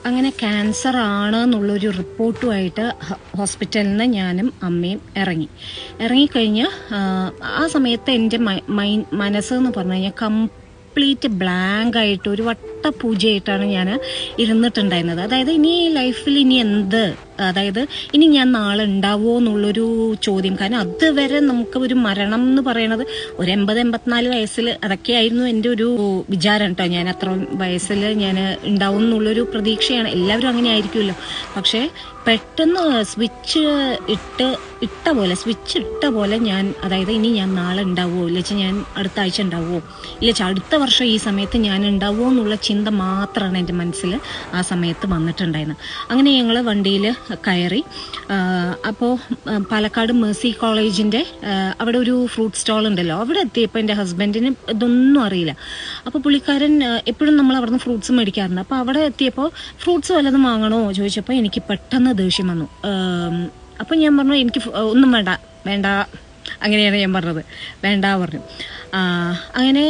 അങ്ങനെ ക്യാൻസർ ആണ് എന്നുള്ളൊരു റിപ്പോർട്ടുമായിട്ട് ഹോസ്പിറ്റലിൽ നിന്ന് ഞാനും അമ്മയും ഇറങ്ങിക്കഴിഞ്ഞ് ആ സമയത്ത് എൻ്റെ മനസ്സെന്ന് പറഞ്ഞു കഴിഞ്ഞാൽ കംപ്ലീറ്റ് ബ്ലാങ്ക് ആയിട്ട് ഒരു വട്ടപൂജയായിട്ടാണ് ഞാൻ ഇരുന്നിട്ടുണ്ടായിരുന്നത്. അതായത് ഇനി ലൈഫിൽ ഇനി എന്ത്, അതായത് ഇനി ഞാൻ നാളെ ഉണ്ടാവുമോ എന്നുള്ളൊരു ചോദ്യം. കാരണം അതുവരെ നമുക്ക് ഒരു മരണം എന്ന് പറയണത് ഒരു 80-84 വയസ്സിൽ അതൊക്കെയായിരുന്നു എൻ്റെ ഒരു വിചാരം കേട്ടോ. ഞാൻ അത്ര വയസ്സിൽ ഞാൻ ഉണ്ടാവും എന്നുള്ളൊരു പ്രതീക്ഷയാണ്. എല്ലാവരും അങ്ങനെ ആയിരിക്കുമല്ലോ. പക്ഷേ പെട്ടെന്ന് സ്വിച്ച് ഇട്ട പോലെ ഞാൻ, അതായത് ഇനി ഞാൻ നാളെ ഉണ്ടാവുമോ, ഇല്ലെങ്കിൽ ഞാൻ അടുത്ത ആഴ്ച ഉണ്ടാവുമോ, ഇല്ലെങ്കിൽ അടുത്ത വർഷം ഈ സമയത്ത് ഞാൻ ഉണ്ടാവുമോ എന്നുള്ള ചിന്ത മാത്രമാണ് എൻ്റെ മനസ്സിൽ ആ സമയത്ത് വന്നിട്ടുണ്ടായിരുന്നത്. അങ്ങനെ ഞങ്ങൾ വണ്ടിയിൽ കയറി. അപ്പോൾ പാലക്കാട് മേഴ്സി കോളേജിൻ്റെ അവിടെ ഒരു ഫ്രൂട്ട് സ്റ്റോൾ ഉണ്ടല്ലോ, അവിടെ എത്തിയപ്പോൾ എൻ്റെ ഹസ്ബൻഡിന് ഇതൊന്നും അറിയില്ല. അപ്പോൾ പുള്ളിക്കാരൻ എപ്പോഴും നമ്മൾ അവിടുന്ന് ഫ്രൂട്ട്സ് മേടിക്കാറുണ്ട്. അപ്പോൾ അവിടെ എത്തിയപ്പോൾ ഫ്രൂട്ട്സ് വല്ലതും വാങ്ങണോ ചോദിച്ചപ്പോൾ എനിക്ക് പെട്ടെന്ന് ദേഷ്യം വന്നു. അപ്പോൾ ഞാൻ പറഞ്ഞു എനിക്ക് ഒന്നും വേണ്ട, അങ്ങനെയാണ് ഞാൻ പറഞ്ഞത്. വേണ്ട പറഞ്ഞു. അങ്ങനെ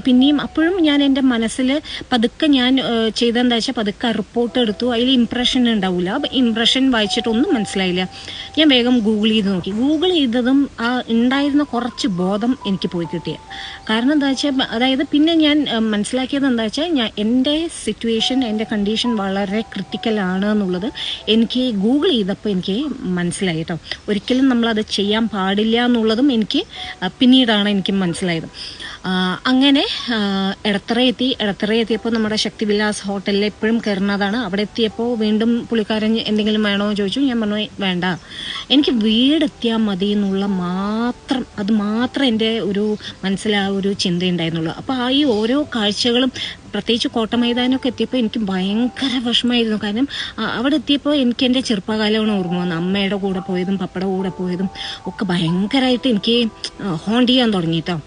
പിന്നെയും അപ്പോഴും ഞാൻ എൻ്റെ മനസ്സിൽ പതുക്കെ ഞാൻ ചെയ്തെന്താ വെച്ചാൽ പതുക്കെ റിപ്പോർട്ട് എടുത്തു. അതിൽ ഇംപ്രഷൻ ഉണ്ടാവില്ല. ഇംപ്രഷൻ വായിച്ചിട്ടൊന്നും മനസ്സിലായില്ല. ഞാൻ വേഗം ഗൂഗിൾ ചെയ്ത് നോക്കി. ഗൂഗിൾ ചെയ്തതും ആ ഉണ്ടായിരുന്ന കുറച്ച് ബോധം എനിക്ക് പോയി കിട്ടിയ കാരണം എന്താ വെച്ചാൽ, അതായത് പിന്നെ ഞാൻ മനസ്സിലാക്കിയത് എന്താ വെച്ചാൽ എൻ്റെ സിറ്റുവേഷൻ, എൻ്റെ കണ്ടീഷൻ വളരെ ക്രിട്ടിക്കലാണ് എന്നുള്ളത് എനിക്ക് ഗൂഗിൾ ചെയ്തപ്പോൾ എനിക്ക് മനസ്സിലായി കേട്ടോ. ഒരിക്കലും നമ്മളത് ചെയ്യാൻ പാടില്ല എന്നുള്ളതും എനിക്ക് പിന്നീടാണ് എനിക്ക് മനസ്സിലായത്. അങ്ങനെ എടത്തറ എത്തിയപ്പോൾ നമ്മുടെ ശക്തിവിലാസ് ഹോട്ടലിൽ എപ്പോഴും കയറുന്നതാണ്. അവിടെ എത്തിയപ്പോൾ വീണ്ടും പുള്ളിക്കാരൻ എന്തെങ്കിലും വേണോ എന്ന് ചോദിച്ചു. ഞാൻ പറഞ്ഞു വേണ്ട, എനിക്ക് വീടെത്തിയാൽ മതി എന്നുള്ള അത് മാത്രം എൻ്റെ ഒരു മനസ്സിൽ ആ ഒരു ചിന്തയുണ്ടായിരുന്നുള്ളൂ. അപ്പോൾ ഈ ഓരോ കാഴ്ചകളും, പ്രത്യേകിച്ച് കോട്ടമൈതാനമൊക്കെ എത്തിയപ്പോൾ എനിക്ക് ഭയങ്കര വിഷമമായിരുന്നു. കാരണം അവിടെ എത്തിയപ്പോൾ എനിക്ക് എൻ്റെ ചെറുപ്പകാലമാണ് ഓർമ്മ വന്നത്. അമ്മയുടെ കൂടെ പോയതും പപ്പയുടെ കൂടെ പോയതും ഒക്കെ ഭയങ്കരമായിട്ട് എനിക്ക് ഹോണ്ട് ചെയ്യാൻ തുടങ്ങി കേട്ടോ.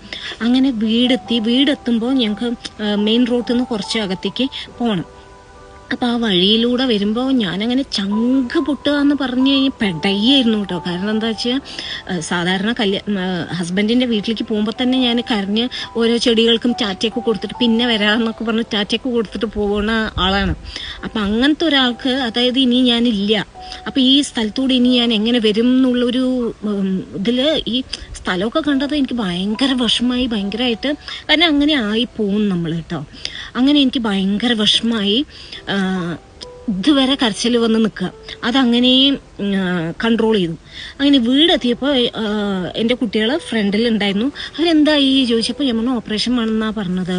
അങ്ങനെ വീടെത്തുമ്പോൾ ഞങ്ങൾക്ക് മെയിൻ റോഡിൽ നിന്ന് കുറച്ച് അകത്തേക്ക് പോകണം. അപ്പോൾ ആ വഴിയിലൂടെ വരുമ്പോൾ ഞാനങ്ങനെ ചങ്ക് പൊട്ടുക എന്ന് പറഞ്ഞു കഴിഞ്ഞാൽ പെടയായിരുന്നു കേട്ടോ. കാരണം എന്താ വെച്ചാൽ സാധാരണ ഹസ്ബൻഡിൻ്റെ വീട്ടിലേക്ക് പോകുമ്പോൾ തന്നെ ഞാൻ കരഞ്ഞ് ഓരോ ചെടികൾക്കും ടാറ്റയൊക്കെ കൊടുത്തിട്ട് പിന്നെ വരാമെന്നൊക്കെ പറഞ്ഞ് ടാറ്റയൊക്കെ കൊടുത്തിട്ട് പോകുന്ന ആളാണ്. അപ്പം അങ്ങനത്തെ ഒരാൾക്ക്, അതായത് ഇനി ഞാനില്ല, അപ്പം ഈ സ്ഥലത്തൂടെ ഇനി ഞാൻ എങ്ങനെ വരും എന്നുള്ളൊരു ഇതിൽ ഈ സ്ഥലമൊക്കെ കണ്ടത് എനിക്ക് ഭയങ്കര വിഷമമായി, ഭയങ്കരമായിട്ട്. കാരണം അങ്ങനെ ആയിപ്പോവും നമ്മൾ കേട്ടോ. അങ്ങനെ എനിക്ക് ഭയങ്കര വിഷമമായി. ഇതുവരെ കരച്ചിൽ വന്ന് നിൽക്കുക, അതങ്ങനെ കൺട്രോൾ ചെയ്തു. അങ്ങനെ വീടെത്തിയപ്പോൾ എൻ്റെ കുട്ടികൾ ഫ്രണ്ടിൽ ഉണ്ടായിരുന്നു. അവരെന്തായി ചോദിച്ചപ്പോൾ ഞാൻ പറഞ്ഞു ഓപ്പറേഷൻ വേണമെന്നാണ് പറഞ്ഞത്.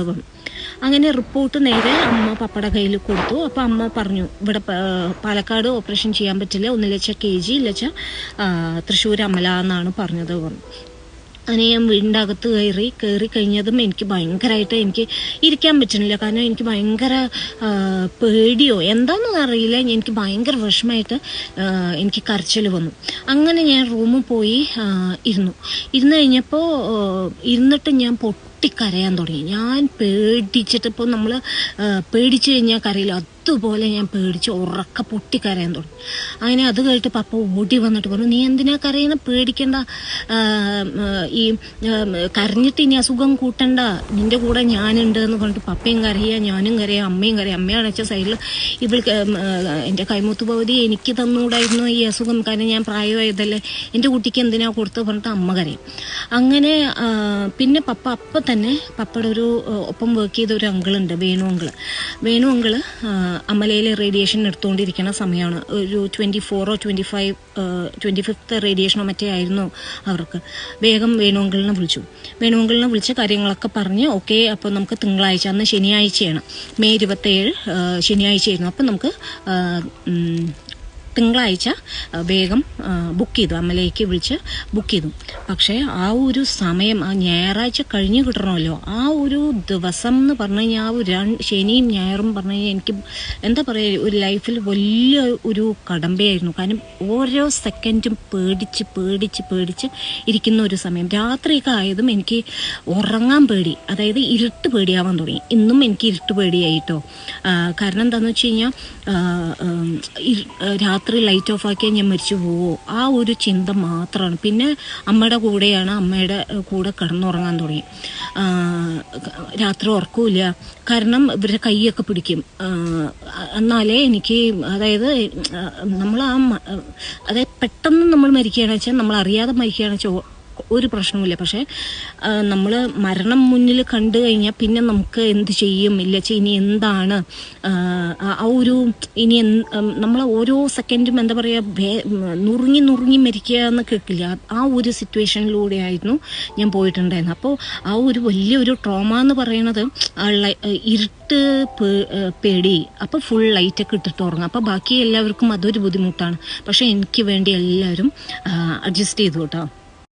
അങ്ങനെ റിപ്പോർട്ട് നേരെ അമ്മ പപ്പയുടെ കയ്യിൽ കൊടുത്തു. അപ്പോൾ അമ്മ പറഞ്ഞു ഇവിടെ പാലക്കാട് ഓപ്പറേഷൻ ചെയ്യാൻ പറ്റില്ല, ഒന്നിലെച്ച KG ഇല്ലെച്ച തൃശ്ശൂർ അമല എന്നാണ് പറഞ്ഞത്. അങ്ങനെ ഞാൻ വീടിൻ്റെ അകത്ത് കയറി കഴിഞ്ഞതും എനിക്ക് ഭയങ്കരമായിട്ട് എനിക്ക് ഇരിക്കാൻ പറ്റുന്നില്ല. കാരണം എനിക്ക് ഭയങ്കര പേടിയോ എന്താണെന്നൊന്നും അറിയില്ല, എനിക്ക് ഭയങ്കര വിഷമമായിട്ട് എനിക്ക് കരച്ചിൽ വന്നു. അങ്ങനെ ഞാൻ റൂമിൽ പോയി ഇരുന്നു കഴിഞ്ഞപ്പോൾ ഇരുന്നിട്ട് ഞാൻ പൊട്ടിക്കരയാൻ തുടങ്ങി. ഞാൻ പേടിച്ചിട്ട്, ഇപ്പോൾ നമ്മൾ പേടിച്ചു കഴിഞ്ഞാൽ കരയില്ല, അതുപോലെ ഞാൻ പേടിച്ച് ഉറക്ക പൊട്ടിക്കരയാൻ തുടങ്ങി. അങ്ങനെ അത് കേട്ട് പപ്പ ഓടി വന്നിട്ട് പറഞ്ഞു നീ എന്തിനാ കരയണ, പേടിക്കണ്ട, ഈ കരഞ്ഞിട്ട് ഇനി അസുഖം കൂട്ടണ്ട, നിന്റെ കൂടെ ഞാനുണ്ട് എന്ന് പറഞ്ഞിട്ട് പപ്പയും കരയുക, ഞാനും കരയുക, അമ്മയും കരയുക. അമ്മയാണ് വെച്ച സൈഡിൽ ഇവൾക്ക് എൻ്റെ കൈമുത്ത് ഭവതി എനിക്ക് തന്നുകൂടായിരുന്നു ഈ അസുഖം, കാരണം ഞാൻ പ്രായമായതല്ലേ, എൻ്റെ കുട്ടിക്ക് എന്തിനാ കൊടുത്ത് പറഞ്ഞിട്ട് അമ്മ കരയും. അങ്ങനെ പിന്നെ പപ്പ അപ്പം തന്നെ പപ്പയുടെ ഒരു ഒപ്പം വർക്ക് ചെയ്ത ഒരു അങ്കിളുണ്ട്, വേണു അങ്കിള് അമലയിൽ റേഡിയേഷൻ എടുത്തുകൊണ്ടിരിക്കുന്ന സമയമാണ്. ഒരു 24 or 25th റേഡിയേഷനോ മറ്റേ ആയിരുന്നു അവർക്ക്. വേഗം വേണുവങ്കളിനെ വിളിച്ച് കാര്യങ്ങളൊക്കെ പറഞ്ഞ് ഓക്കെ, അപ്പോൾ നമുക്ക് തിങ്കളാഴ്ച, അന്ന് ശനിയാഴ്ചയാണ്, May 27 ശനിയാഴ്ചയായിരുന്നു. അപ്പം നമുക്ക് തിങ്കളാഴ്ച വേഗം ബുക്ക് ചെയ്തു, അമ്മലേക്ക് വിളിച്ച് ബുക്ക് ചെയ്തു. പക്ഷേ ആ ഒരു സമയം, ആ ഞായറാഴ്ച കഴിഞ്ഞ് കിട്ടണമല്ലോ, ആ ഒരു ദിവസം എന്ന് പറഞ്ഞു കഴിഞ്ഞാൽ ആ ഒരു ശനിയും ഞായറും പറഞ്ഞു കഴിഞ്ഞാൽ എനിക്ക് എന്താ പറയുക, ഒരു ലൈഫിൽ വലിയ ഒരു കടമ്പയായിരുന്നു. കാരണം ഓരോ സെക്കൻഡും പേടിച്ച് ഇരിക്കുന്ന ഒരു സമയം. രാത്രിയൊക്കെ ആയതും എനിക്ക് ഉറങ്ങാൻ പേടി, അതായത് ഇരുട്ട് പേടിയാവാൻ തുടങ്ങി. ഇന്നും എനിക്ക് ഇരുട്ട് പേടിയായിട്ടോ. കാരണം എന്താണെന്ന് വെച്ച് കഴിഞ്ഞാൽ രാത്രി രാത്രി ലൈറ്റ് ഓഫ് ആക്കിയാൽ ഞാൻ മരിച്ചു പോവോ, ആ ഒരു ചിന്ത മാത്രമാണ്. പിന്നെ അമ്മയുടെ കൂടെയാണ്, അമ്മയുടെ കൂടെ കിടന്നുറങ്ങാൻ തുടങ്ങി. രാത്രി ഉറക്കമില്ല, കാരണം ഇവരുടെ കൈയൊക്കെ പിടിക്കും. എന്നാലേ എനിക്ക്, അതായത് നമ്മൾ അതായത് പെട്ടെന്ന് നമ്മൾ മരിക്കുകയാണെന്ന് വെച്ചാൽ, നമ്മൾ അറിയാതെ മരിക്കുകയാണെന്ന് വെച്ചാൽ ഒരു പ്രശ്നവുമില്ല. പക്ഷെ നമ്മൾ മരണം മുന്നിൽ കണ്ടു കഴിഞ്ഞാൽ പിന്നെ നമുക്ക് എന്ത് ചെയ്യും, ഇല്ല ഇനി എന്താണ് ആ ഒരു ഇനി നമ്മൾ ഓരോ സെക്കൻഡും എന്താ പറയുക, നുറുങ്ങി മരിക്കുക എന്ന് കേൾക്കില്ല. ആ ഒരു സിറ്റുവേഷനിലൂടെ ആയിരുന്നു ഞാൻ പോയിട്ടുണ്ടായിരുന്നത്. അപ്പോൾ ആ ഒരു വലിയൊരു ട്രോമ എന്ന് പറയുന്നത് ഇരുട്ട് പേടി. അപ്പോൾ ഫുൾ ലൈറ്റൊക്കെ ഇട്ടിട്ട് ഉറങ്ങും. അപ്പോൾ ബാക്കി എല്ലാവർക്കും അതൊരു ബുദ്ധിമുട്ടാണ്. പക്ഷെ എനിക്ക് വേണ്ടി എല്ലാവരും അഡ്ജസ്റ്റ് ചെയ്തു കേട്ടോ.